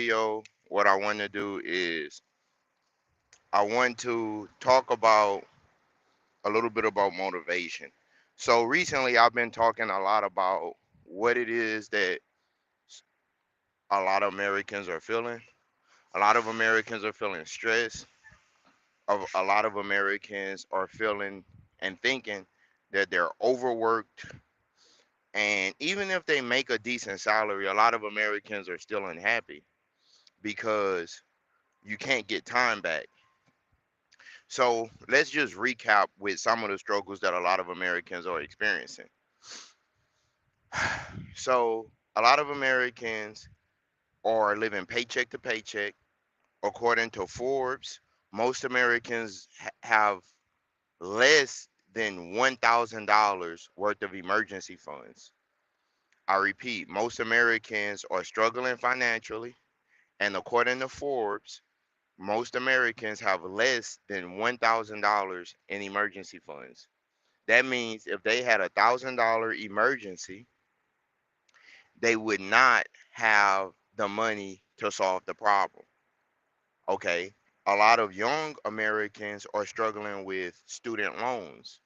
video, what I want to do is I want to talk about a little bit about motivation. So recently, I've been talking a lot about what it is that a lot of Americans are feeling. A lot of Americans are feeling stress. A lot of Americans are feeling and thinking that they're overworked. And even if they make a decent salary, a lot of Americans are still unhappy because you can't get time back. So let's just recap with some of the struggles that a lot of Americans are experiencing. So a lot of Americans are living paycheck to paycheck. According to Forbes, most Americans have less than $1,000 worth of emergency funds. I repeat, most Americans are struggling financially, and according to Forbes, most Americans have less than $1,000 in emergency funds. That means if they had $1,000 emergency, they would not have the money to solve the problem. Okay. A lot of young Americans are struggling with student loans.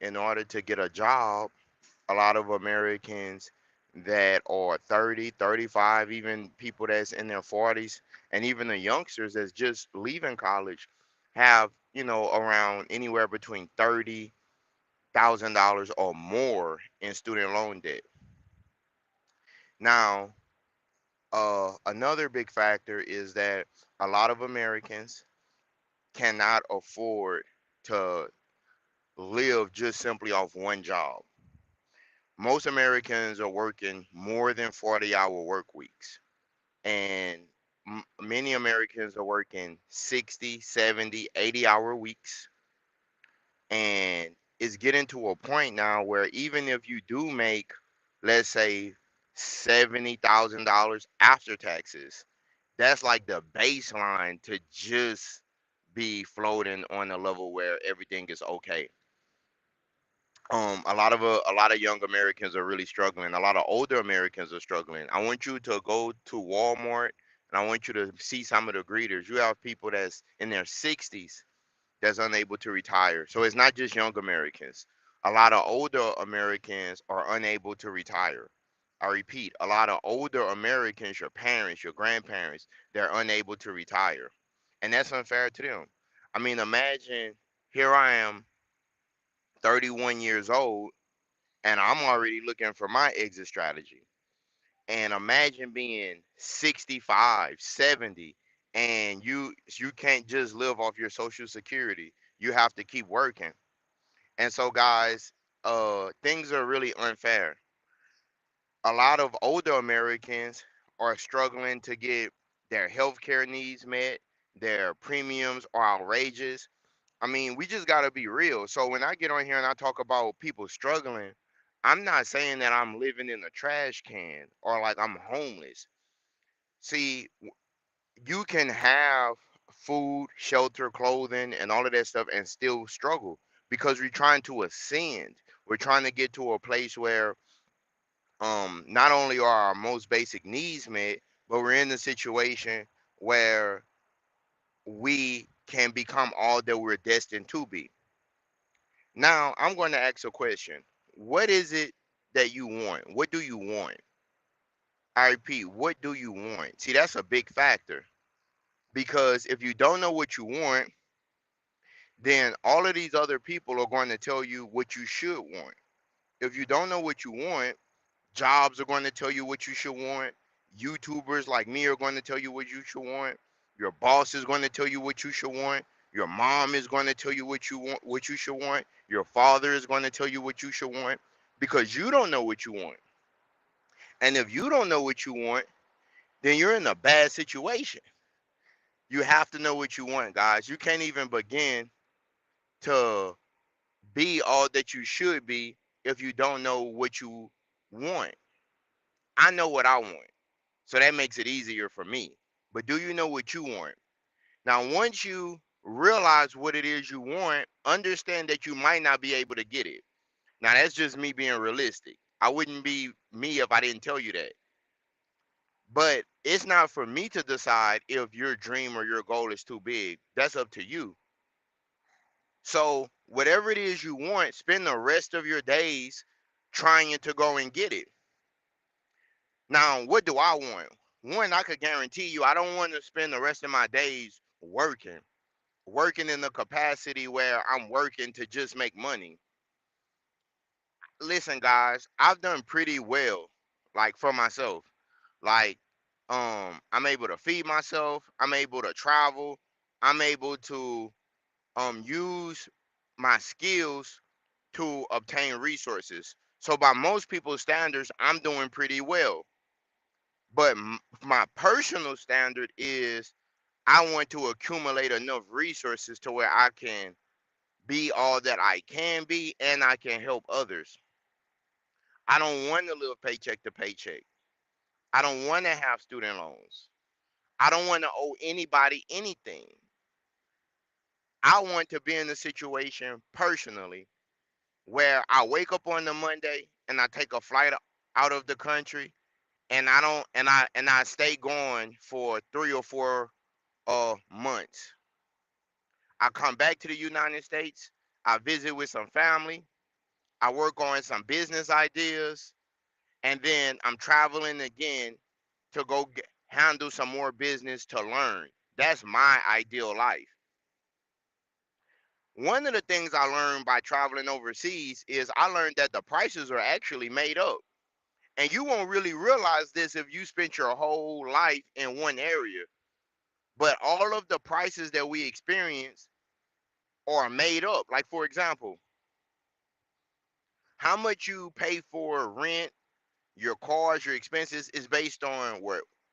In order to get a job, a lot of Americans that are 30, 35, even people that's in their 40s, and even the youngsters that's just leaving college have, around anywhere between $30,000 or more in student loan debt. Now, another big factor is that a lot of Americans cannot afford to live just simply off one job. Most Americans are working more than 40-hour work weeks, and many Americans are working 60, 70, 80-hour weeks. And it's getting to a point now where even if you do make, let's say, $70,000 after taxes, that's like the baseline to just be floating on a level where everything is okay. A lot of young Americans are really struggling. A lot of older Americans are struggling. I want you to go to Walmart and I want you to see some of the greeters. You have people that's in their 60s that's unable to retire. So it's not just young Americans. A lot of older Americans are unable to retire. I repeat, a lot of older Americans, your parents, your grandparents, they're unable to retire. And that's unfair to them. I mean, imagine here I am, 31 years old, and I'm already looking for my exit strategy. And imagine being 65, 70, and you can't just live off your social security. You have to keep working. And so guys, things are really unfair. A lot of older Americans are struggling to get their healthcare needs met. Their premiums are outrageous. I mean, we just got to be real. So when I get on here and I talk about people struggling, I'm not saying that I'm living in a trash can or like I'm homeless. See, you can have food, shelter, clothing, and all of that stuff and still struggle because we're trying to ascend. We're trying to get to a place where not only are our most basic needs met, but we're in a situation where we can become all that we're destined to be. Now, I'm going to ask a question. What is it that you want? What do you want? I repeat, what do you want? See, that's a big factor because if you don't know what you want, then all of these other people are going to tell you what you should want. If you don't know what you want, jobs are going to tell you what you should want. YouTubers like me are going to tell you what you should want. Your boss is going to tell you what you should want. Your mom is going to tell you what you want, what you should want. Your father is going to tell you what you should want because you don't know what you want. And if you don't know what you want, then you're in a bad situation. You have to know what you want, guys. You can't even begin to be all that you should be if you don't know what you want. I know what I want. So that makes it easier for me. But do you know what you want? Now, once you realize what it is you want, understand that you might not be able to get it. Now, that's just me being realistic. I wouldn't be me if I didn't tell you that. But It's not for me to decide if your dream or your goal is too big. That's up to you. So, whatever it is you want, spend the rest of your days trying to go and get it. Now, what do I want? One, I could guarantee you, I don't want to spend the rest of my days working in the capacity where I'm working to just make money. Listen, guys, I've done pretty well, like for myself. Like, I'm able to feed myself. I'm able to travel. I'm able to use my skills to obtain resources. So by most people's standards, I'm doing pretty well. But my personal standard is I want to accumulate enough resources to where I can be all that I can be and I can help others. I don't want to live paycheck to paycheck. I don't want to have student loans. I don't want to owe anybody anything. I want to be in a situation personally where I wake up on the Monday and I take a flight out of the country and I don't and I stay gone for 3 or 4 months. I come back to the United States, I visit with some family, I work on some business ideas, and then I'm traveling again to go handle some more business to learn. That's my ideal life. One of the things I learned by traveling overseas is I learned that the prices are actually made up. And you won't really realize this if you spent your whole life in one area. But all of the prices that we experience are made up. Like, for example, how much you pay for rent, your cars, your expenses is based on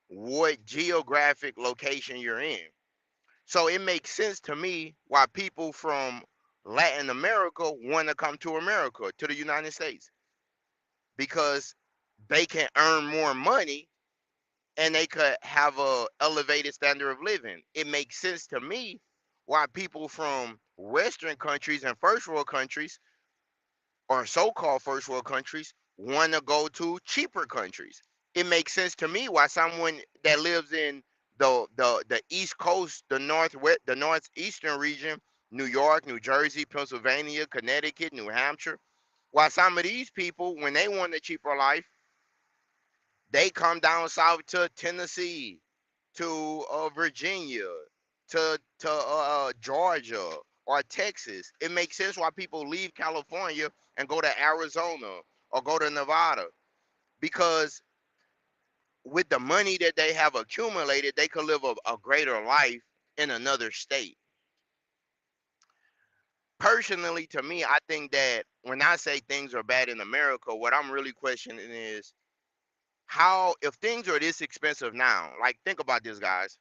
what geographic location you're in. So it makes sense to me why people from Latin America want to come to America, to the United States, because they can earn more money and they could have a elevated standard of living. It makes sense to me why people from Western countries and first world countries or so-called first world countries want to go to cheaper countries. It makes sense to me why someone that lives in the East Coast, the Northwest, the Northeastern region, New York, New Jersey, Pennsylvania, Connecticut, New Hampshire, why some of these people, when they want a cheaper life, they come down south to Tennessee, to Virginia, to Georgia or Texas. It makes sense why people leave California and go to Arizona or go to Nevada, because with the money that they have accumulated, they could live a greater life in another state. Personally, to me, I think that when I say things are bad in America, what I'm really questioning is how, if things are this expensive now, like think about this, guys,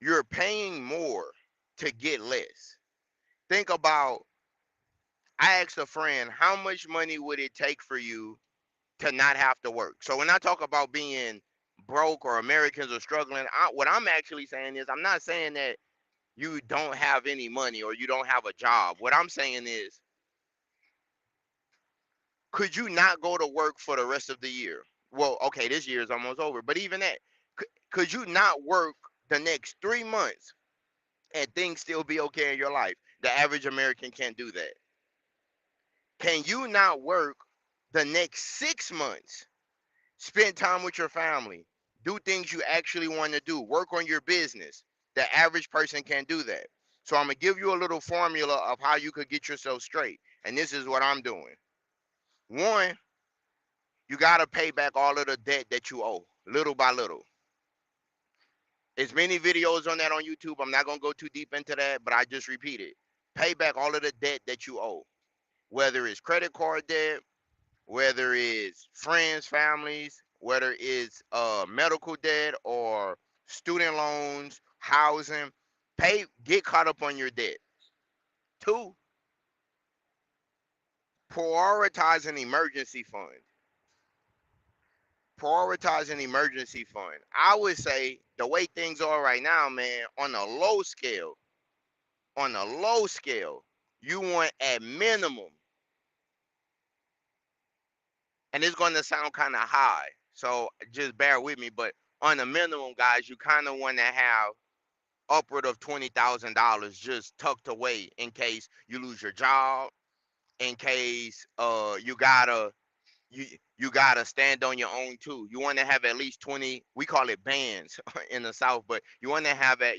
you're paying more to get less. Think about, I asked a friend, how much money would it take for you to not have to work? So when I talk about being broke or Americans are struggling, what I'm actually saying is I'm not saying that you don't have any money or you don't have a job. What I'm saying is, could you not go to work for the rest of the year? Well, okay, this year is almost over, but even that, could you not work the next 3 months and things still be okay in your life? The average American can't do that. Can you not work the next 6 months? Spend time with your family. Do things you actually want to do. Work on your business. The average person can't do that. So I'm going to give you a little formula of how you could get yourself straight. And this is what I'm doing. One, you got to pay back all of the debt that you owe, little by little. There's many videos on that on YouTube. I'm not going to go too deep into that, but I just repeat it. Pay back all of the debt that you owe, whether it's credit card debt, whether it's friends, families, whether it's medical debt or student loans, housing. Get caught up on your debt. Two, prioritize an emergency fund. Prioritize an emergency fund. I would say the way things are right now, man, on a low scale, you want at minimum, and it's going to sound kind of high. So just bear with me. But on the minimum, guys, you kind of want to have upward of $20,000 just tucked away in case you lose your job, in case you you gotta stand on your own too. You want to have at least 20. We call it bands in the South, but you want to have at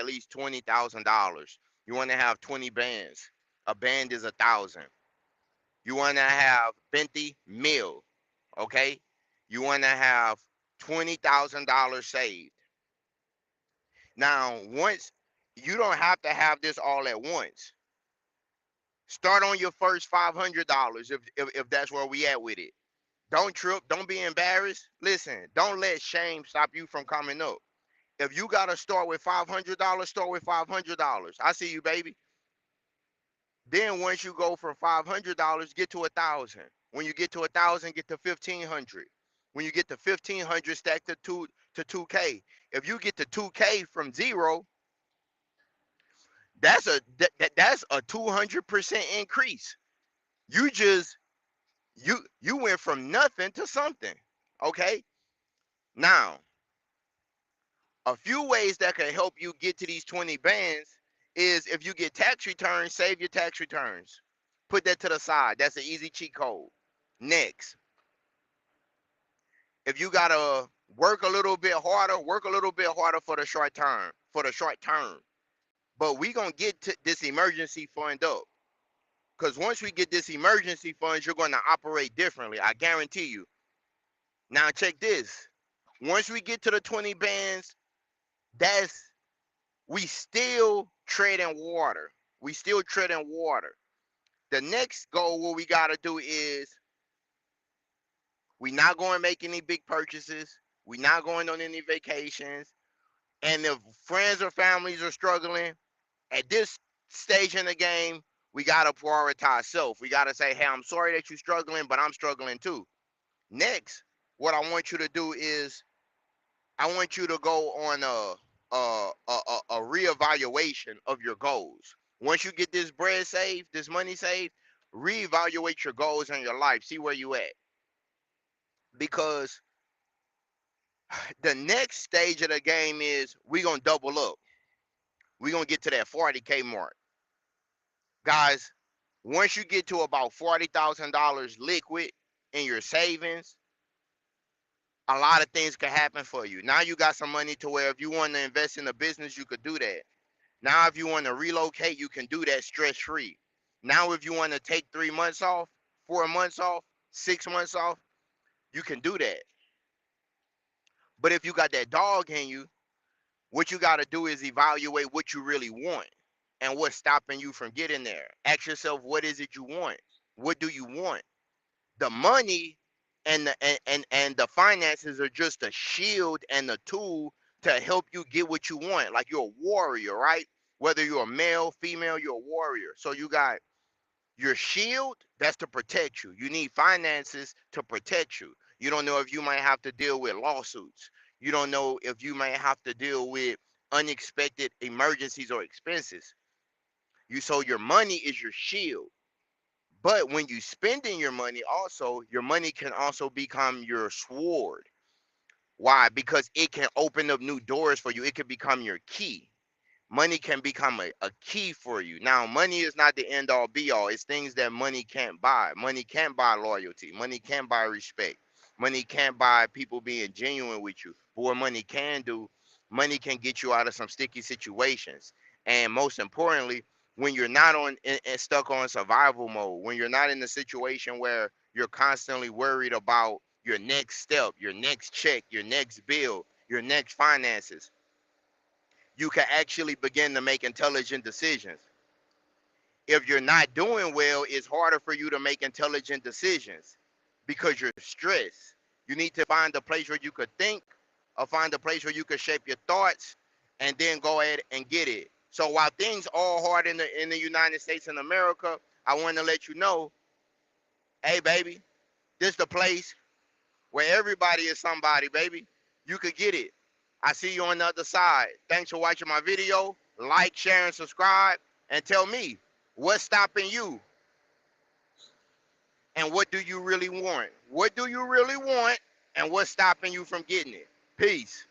least $20,000. You want to have 20 bands. A band is 1,000. You want to have 50 mil. Okay. You want to have $20,000 saved. Now, once you don't have to have this all at once. Start on your first $500 if that's where we at with it. Don't trip. Don't be embarrassed. Listen, don't let shame stop you from coming up. If you got to start with $500, start with $500. I see you, baby. Then once you go from $500, get to 1,000. When you get to 1,000, get to 1,500. When you get to 1,500, stack to 2K. If you get to 2K from zero, that's a 200% increase. You just you went from nothing to something. Okay? Now, a few ways that can help you get to these 20 bands is if you get tax returns, save your tax returns. Put that to the side. That's an easy cheat code. Next, if you gotta work a little bit harder for the short term. For the short term. But we gonna get to this emergency fund up. Because once we get this emergency fund, you're gonna operate differently. I guarantee you. Now check this. Once we get to the 20 bands, that's we still treading water. We still treading water. The next goal, what we gotta do is we not going to make any big purchases. We not going on any vacations. And if friends or families are struggling at this stage in the game, we gotta prioritize self. We gotta say, hey, I'm sorry that you're struggling, but I'm struggling too. Next, what I want you to do is I want you to go on a reevaluation of your goals. Once you get this bread saved, this money saved, reevaluate your goals in your life. See where you at. Because the next stage of the game is we gonna double up. We gonna get to that 40K mark, guys. Once you get to about $40,000 liquid in your savings, a lot of things can happen for you. Now you got some money to where if you want to invest in a business, you could do that. Now, if you want to relocate, you can do that stress free. Now, if you want to take 3 months off, 4 months off, 6 months off, you can do that. But if you got that dog in you, what you got to do is evaluate what you really want and what's stopping you from getting there. Ask yourself, what is it you want? What do you want? The money and the finances are just a shield and a tool to help you get what you want. Like you're a warrior, right? Whether you're a male, female, you're a warrior. So you got your shield, that's to protect you. You need finances to protect you. You don't know if you might have to deal with lawsuits. You don't know if you might have to deal with unexpected emergencies or expenses. So your money is your shield. But when you spending your money, also your money can also become your sword. Why? Because it can open up new doors for you. It can become your key. Money can become a key for you. Now, money is not the end all be all. It's things that money can't buy. Money can't buy loyalty. Money can't buy respect. Money can't buy people being genuine with you. But what money can do, money can get you out of some sticky situations. And most importantly, when you're not stuck on survival mode, when you're not in a situation where you're constantly worried about your next step, your next check, your next bill, your next finances, you can actually begin to make intelligent decisions. If you're not doing well, it's harder for you to make intelligent decisions because you're stressed. You need to find a place where you could think or find a place where you could shape your thoughts and then go ahead and get it. So while things are hard in the United States and America, I want to let you know, hey baby, this is the place where everybody is somebody, baby. You could get it. I see you on the other side. Thanks for watching my video. Like, share, and subscribe. And tell me, what's stopping you? And what do you really want? What do you really want? and what's stopping you from getting it? Peace.